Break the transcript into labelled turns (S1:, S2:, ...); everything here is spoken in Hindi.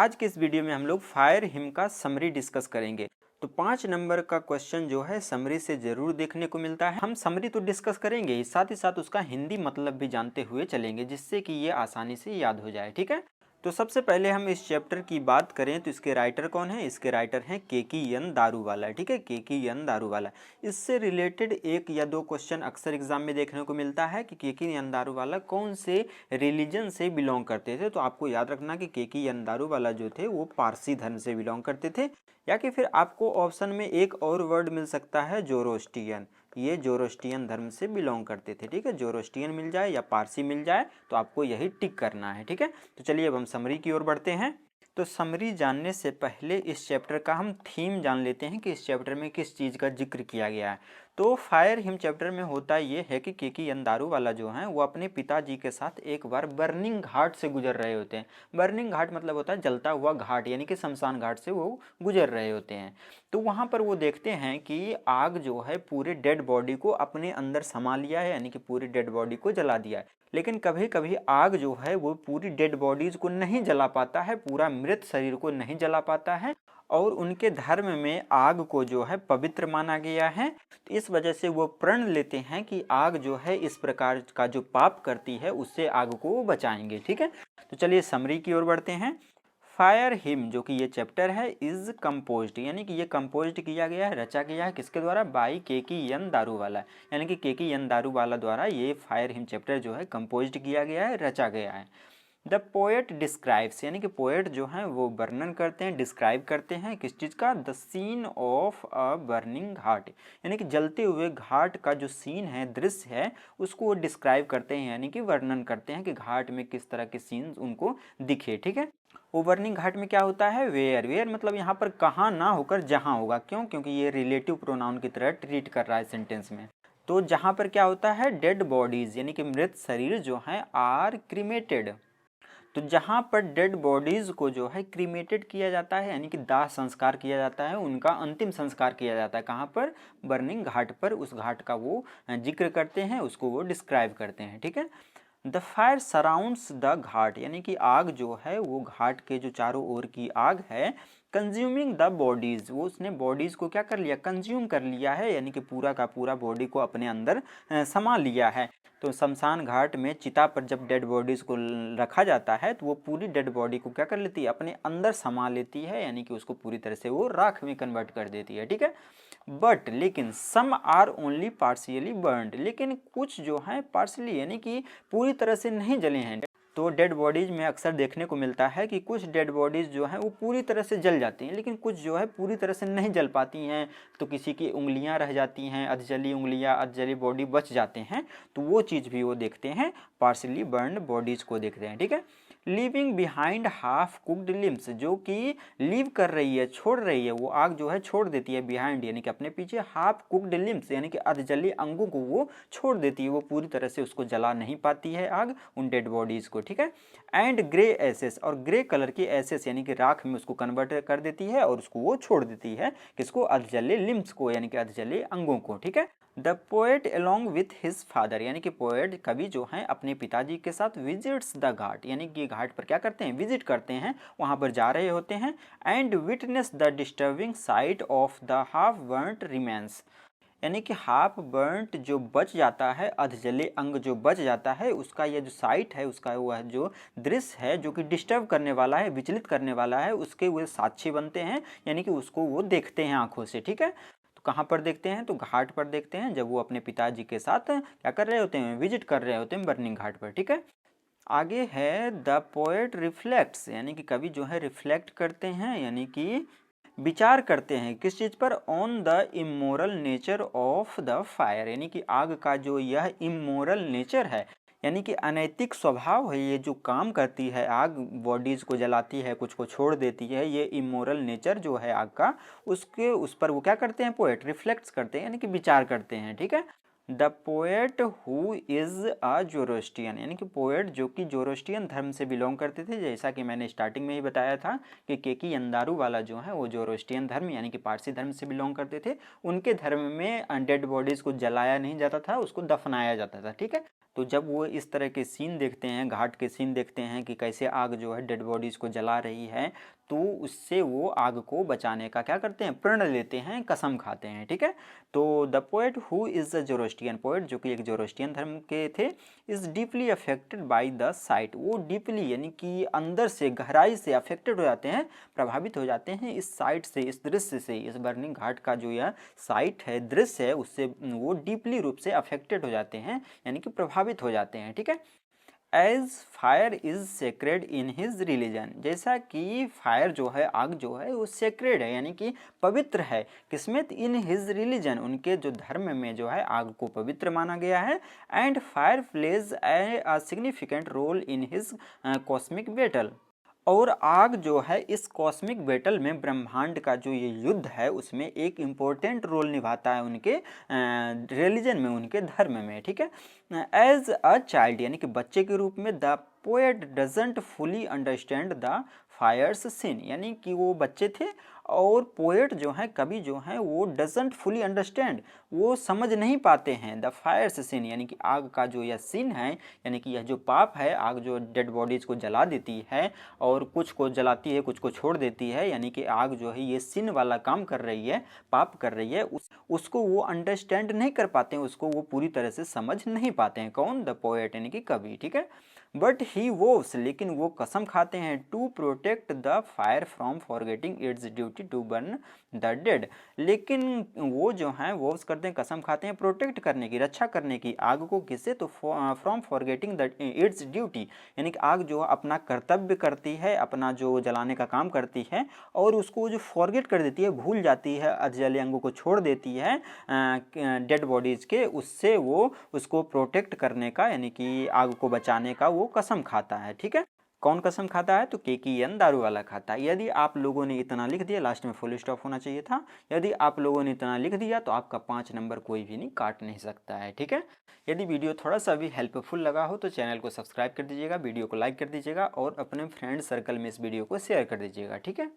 S1: आज के इस वीडियो में हम लोग फायर हिम का समरी डिस्कस करेंगे। तो 5 नंबर का क्वेश्चन जो है समरी से जरूर देखने को मिलता है। हम समरी तो डिस्कस करेंगे ही, साथ ही साथ उसका हिंदी मतलब भी जानते हुए चलेंगे, जिससे कि ये आसानी से याद हो जाए। ठीक है, तो सबसे पहले हम इस चैप्टर की बात करें तो इसके राइटर कौन है? इसके राइटर हैं के.की.एन. दारूवाला। ठीक है, के.की.एन. दारूवाला। इससे रिलेटेड एक या दो क्वेश्चन अक्सर एग्जाम में देखने को मिलता है कि के.की.एन. दारूवाला कौन से रिलीजन से बिलोंग करते थे। तो आपको याद रखना कि के.की.एन. दारूवाला जो थे वो पारसी धर्म से बिलोंग करते थे, या कि फिर आपको ऑप्शन में एक और वर्ड मिल सकता है जोरोस्ट्रियन। ये जोरोस्ट्रियन धर्म से बिलोंग करते थे। ठीक है, जोरोस्ट्रियन मिल जाए या पारसी मिल जाए तो आपको यही टिक करना है। ठीक है, तो चलिए अब हम समरी की ओर बढ़ते हैं। तो समरी जानने से पहले इस चैप्टर का हम थीम जान लेते हैं कि इस चैप्टर में किस चीज़ का जिक्र किया गया है। तो फायर हिम चैप्टर में होता ये है कि के.की.एन. दारूवाला जो हैं वो अपने पिताजी के साथ एक बार बर्निंग घाट से गुजर रहे होते हैं। बर्निंग घाट मतलब होता है जलता हुआ घाट, यानी कि शमशान घाट से वो गुजर रहे होते हैं। तो वहाँ पर वो देखते हैं कि आग जो है पूरे डेड बॉडी को अपने अंदर समा लिया है, यानी कि पूरी डेड बॉडी को जला दिया है। लेकिन कभी कभी आग जो है वो पूरी डेड बॉडीज को नहीं जला पाता है, पूरा मृत शरीर को नहीं जला पाता है, और उनके धर्म में आग को जो है पवित्र माना गया है। तो इस वजह से वो प्रण लेते हैं कि आग जो है इस प्रकार का जो पाप करती है उससे आग को बचाएंगे। ठीक है, तो चलिए समरी की ओर बढ़ते हैं। फायर हिम जो कि ये चैप्टर है इज कंपोज्ड, यानी कि ये कंपोज्ड किया गया है, रचा गया है किसके द्वारा? बाई के.की.एन. दारूवाला, यानी कि के.की.एन. दारूवाला द्वारा ये फायर हिम चैप्टर जो है कंपोज्ड किया गया है, रचा गया है। द पोएट डिस्क्राइब्स, यानी कि पोएट जो हैं वो वर्णन करते हैं, डिस्क्राइब करते हैं किस चीज़ का? The scene of a burning ghat, यानी कि जलते हुए घाट का जो सीन है, दृश्य है, उसको वो डिस्क्राइब करते हैं, यानी कि वर्णन करते हैं कि घाट में किस तरह के सीन्स उनको दिखे। ठीक है, वो बर्निंग घाट में क्या होता है? वेयर। वेयर मतलब यहाँ पर कहाँ ना होकर जहाँ होगा। क्यों? क्योंकि ये रिलेटिव प्रोनाउन की तरह ट्रीट कर रहा है सेंटेंस में। तो जहाँ पर क्या होता है? डेड बॉडीज, यानी कि मृत शरीर जो हैं आर क्रीमेटेड। तो जहाँ पर डेड बॉडीज को जो है क्रीमेटेड किया जाता है, यानी कि दाह संस्कार किया जाता है, उनका अंतिम संस्कार किया जाता है। कहाँ पर? बर्निंग घाट पर। उस घाट का वो जिक्र करते हैं, उसको वो डिस्क्राइब करते हैं। ठीक है, द फायर सराउंड्स द घाट, यानी कि आग जो है वो घाट के जो चारों ओर की आग है, कंज्यूमिंग द बॉडीज, वो उसने बॉडीज को क्या कर लिया? कंज्यूम कर लिया है, यानी कि पूरा का पूरा बॉडी को अपने अंदर समा लिया है। तो शमशान घाट में चिता पर जब डेड बॉडीज को रखा जाता है तो वो पूरी डेड बॉडी को क्या कर लेती है? अपने अंदर समा लेती है, यानी कि उसको पूरी तरह से वो राख में कन्वर्ट कर देती है। ठीक है, बट लेकिन some are only partially burned, लेकिन कुछ जो है पार्शियली, यानी कि पूरी तरह से नहीं जले हैं। तो डेड बॉडीज में अक्सर देखने को मिलता है कि कुछ डेड बॉडीज जो हैं वो पूरी तरह से जल जाती हैं, लेकिन कुछ जो है पूरी तरह से नहीं जल पाती हैं। तो किसी की उंगलियां रह जाती हैं, अधजली उंगलियां, अधजली बॉडी बच जाते हैं, तो वो चीज़ भी वो देखते हैं, पार्शियली बर्न्ड बॉडीज को देखते हैं। ठीक है, leaving behind half cooked limbs, जो कि लीव कर रही है, छोड़ रही है, वो आग जो है छोड़ देती है, बिहाइंड यानी कि अपने पीछे, हाफ कुक्ड लिम्स यानी कि अधजली अंगों को वो छोड़ देती है, वो पूरी तरह से उसको जला नहीं पाती है आग उन डेड बॉडीज को। ठीक है, एंड ग्रे एसेस, और ग्रे कलर की एसेस यानी कि राख में उसको कन्वर्ट कर देती है और उसको वो छोड़ देती है, किसको? अधजले लिम्स को, यानी कि अधजले अंगों को। ठीक है, the poet along with his father, यानी कि पोएट कवि जो हैं अपने पिताजी के साथ विजिट्स द घाट, यानी कि घाट पर क्या करते हैं? विजिट करते हैं, वहाँ पर जा रहे होते हैं। And witness the disturbing site of the half burnt remains, यानी कि हाफ बर्न्ट जो बच जाता है, अधजले अंग जो बच जाता है, उसका ये जो साइट है, उसका वह जो दृश्य है जो कि डिस्टर्ब करने वाला है, विचलित करने वाला है, उसके वे साक्षी बनते हैं, यानी कि उसको वो देखते हैं आंखों से। ठीक है, तो कहाँ पर देखते हैं? तो घाट पर देखते हैं, जब वो अपने पिताजी के साथ क्या कर रहे होते हैं? विजिट कर रहे होते हैं बर्निंग घाट पर। ठीक है, आगे है द पोएट रिफ्लेक्ट्स, यानी कि कवि जो है रिफ्लेक्ट करते हैं, यानी कि विचार करते हैं किस चीज़ पर? On the immoral nature of the fire, यानी कि आग का जो यह इमोरल नेचर है, यानी कि अनैतिक स्वभाव है, ये जो काम करती है आग, बॉडीज़ को जलाती है, कुछ को छोड़ देती है, ये इमोरल नेचर जो है आग का, उसके उस पर वो क्या करते हैं? पोएट रिफ्लेक्ट्स करते हैं, यानी कि विचार करते हैं। ठीक है, the poet who is a Zoroastrian, यानी कि पोएट जो कि जोरोस्ट्रियन धर्म से बिलोंग करते थे, जैसा कि मैंने स्टार्टिंग में ही बताया था कि के.की.एन. दारूवाला जो है वो जोरोस्ट्रियन धर्म यानी कि पारसी धर्म से बिलोंग करते थे। उनके धर्म में डेड बॉडीज़ को जलाया नहीं जाता था, उसको दफनाया जाता था। ठीक है, तो जब वो इस तरह के सीन देखते हैं, घाट के सीन देखते हैं कि कैसे आग जो है डेड बॉडीज़ को जला रही है, तो उससे वो आग को बचाने का क्या करते हैं, प्रण लेते हैं, कसम खाते हैं। ठीक है, तो the poet who is the Zoroastrian, poet जो कि एक जोरोस्ट्रियन धर्म के थे, is deeply affected by the site, वो डीपली यानी कि अंदर से गहराई से अफेक्टेड हो जाते हैं, प्रभावित हो जाते हैं इस साइट से, इस दृश्य से, इस बर्निंग घाट का जो यह साइट है, दृश्य है, उससे वो डीपली रूप से अफेक्टेड हो जाते हैं, यानी कि प्रभावित हो जाते हैं। ठीक है, as fire is sacred in his religion, जैसा कि फायर जो है, आग जो है, वो सेक्रेड है यानी कि पवित्र है, किसमें, इन हिज रिलीजन, उनके जो धर्म में जो है आग को पवित्र माना गया है। And fire plays a significant role in his cosmic battle, और आग जो है इस कॉस्मिक बैटल में, ब्रह्मांड का जो ये युद्ध है उसमें एक इम्पोर्टेंट रोल निभाता है उनके रिलीजन में, उनके धर्म में। ठीक है, एज अ चाइल्ड यानी कि बच्चे के रूप में, the poet doesn't fully understand the fire's sin, यानी कि वो बच्चे थे और पोएट जो है, कवि जो है, वो डजंट फुली अंडरस्टैंड, वो समझ नहीं पाते हैं द फायर्स सिन, यानी कि आग का जो यह सिन है, यानी कि यह जो पाप है, आग जो डेड बॉडीज को जला देती है और कुछ को जलाती है, कुछ को छोड़ देती है, यानी कि आग जो है ये सिन वाला काम कर रही है, पाप कर रही है, उसको वो अंडरस्टैंड नहीं कर पाते हैं, उसको वो पूरी तरह से समझ नहीं पाते हैं। कौन, द पोएट यानी कि कवि। ठीक है, बट ही वोव्स, लेकिन वो कसम खाते हैं, to protect the fire from forgetting its duty to burn the dead, लेकिन वो जो हैं वोव्स करते हैं, कसम खाते हैं, प्रोटेक्ट करने की, रक्षा करने की, आग को किससे, तो from forgetting the it's duty, यानी कि आग जो अपना कर्तव्य करती है, अपना जो जलाने का काम करती है, और उसको जो फॉरगेट कर देती है, भूल जाती है, अजले अंगों को छोड़ देती है डेड बॉडीज़ के, उससे वो उसको प्रोटेक्ट करने का, यानी कि आग को बचाने का वो कसम खाता है। ठीक है, कौन कसम खाता है, तो केकीएन दारू वाला खाता है। यदि आप लोगों ने इतना लिख दिया, लास्ट में फुल स्टॉप होना चाहिए था, यदि आप लोगों ने इतना लिख दिया तो आपका 5 नंबर कोई भी नहीं काट नहीं सकता है। ठीक है, यदि वीडियो थोड़ा सा भी हेल्पफुल लगा हो तो चैनल को सब्सक्राइब कर दीजिएगा, वीडियो को लाइक कर दीजिएगा और अपने फ्रेंड सर्कल में इस वीडियो को शेयर कर दीजिएगा। ठीक है।